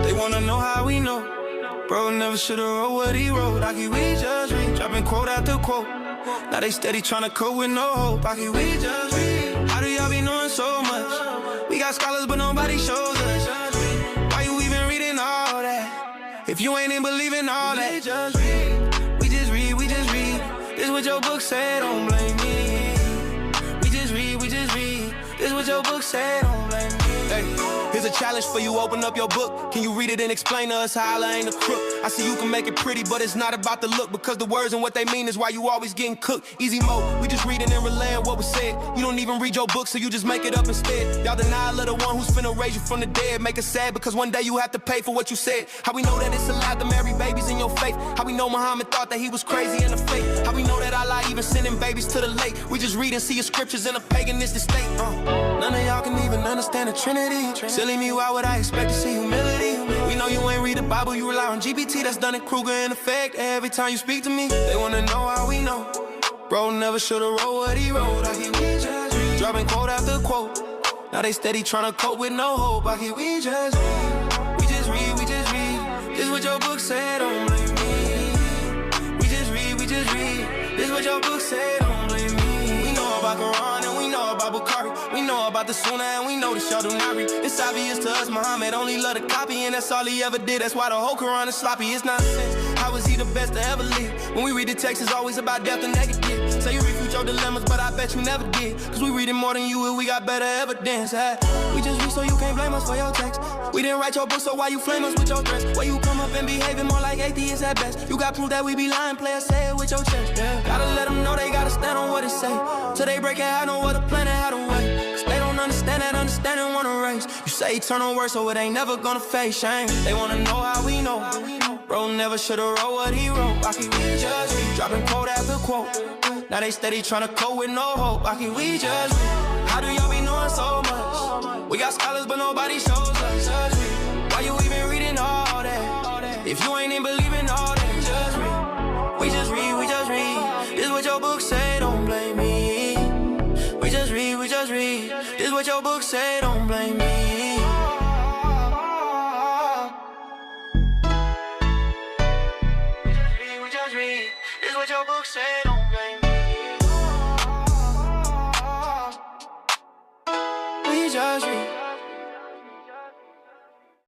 They wanna know how we know. Bro never should've wrote what he wrote. I keep we just read, dropping quote after quote. Now they steady tryna cope with no hope. I keep we just read. How do y'all be knowing so much? We got scholars but nobody shows us. Why you even reading all that? If you ain't in believing all that, we just read. We just read, we just read. This what your book said, don't blame me. We just read, we just read. This what your book said, don't blame me. Hey, here's a challenge for you, open up your book. Can you read it and explain to us how Allah ain't a crook? I see you can make it pretty, but it's not about the look, because the words and what they mean is why you always getting cooked. Easy mode, we just reading and relaying what was said. You don't even read your book, so you just make it up instead. Y'all deny the one who's finna raise you from the dead. Make it sad, because one day you have to pay for what you said. How we know that it's allowed to marry babies in your faith? How we know Muhammad thought that he was crazy in the faith? How we know that Allah even sending babies to the lake? We just read and see your scriptures in a paganistic state. None of y'all can even understand the Trinity. Silly me, why would I expect to see humility? We know you ain't read the Bible, you rely on GPT. That's Dunning-Kruger in effect every time you speak to me. They wanna know how we know. Bro never should've wrote what he wrote. I keep we just read, dropping quote after quote. Now they steady tryna cope with no hope. I keep we just read. We just read, we just read. This what your book said, don't blame me. We just read, we just read. This what your book said, don't blame me. We know about Quran and we know about Bukhari. We know about the Sunnah and we know that y'all do not read. It's obvious to us Muhammad only loved to copy, and that's all he ever did. That's why the whole Quran is sloppy. It's nonsense. How is he the best to ever live? When we read the text, it's always about death and negative. So you refute your dilemmas, but I bet you never did. Cause we read it more than you and we got better evidence. We just read so you can't blame us for your text. We didn't write your book, so why you flame us with your threats? Why you come up and behaving more like atheists at best? You got proof that we be lying, player, say it with your chest. Yeah. Gotta let them know they gotta stand on what it say. Till they break it, I know what the plan and how to wait. Cause they don't understand that understanding wanna race. You say eternal word, so it ain't never gonna face shame. They wanna know how we know. Bro never should've wrote what he wrote. I keep we just read, dropping quote after quote. Now they steady tryna cope with no hope. I keep we just read. How do y'all be knowing so much? We got scholars but nobody shows us. Why you even reading all that? If you ain't in believing all that, just read. We just read, we just read. This what your book say, don't blame me. We just read, we just read. This what your book say, don't blame me. We just read, we just read. This what your book say, don't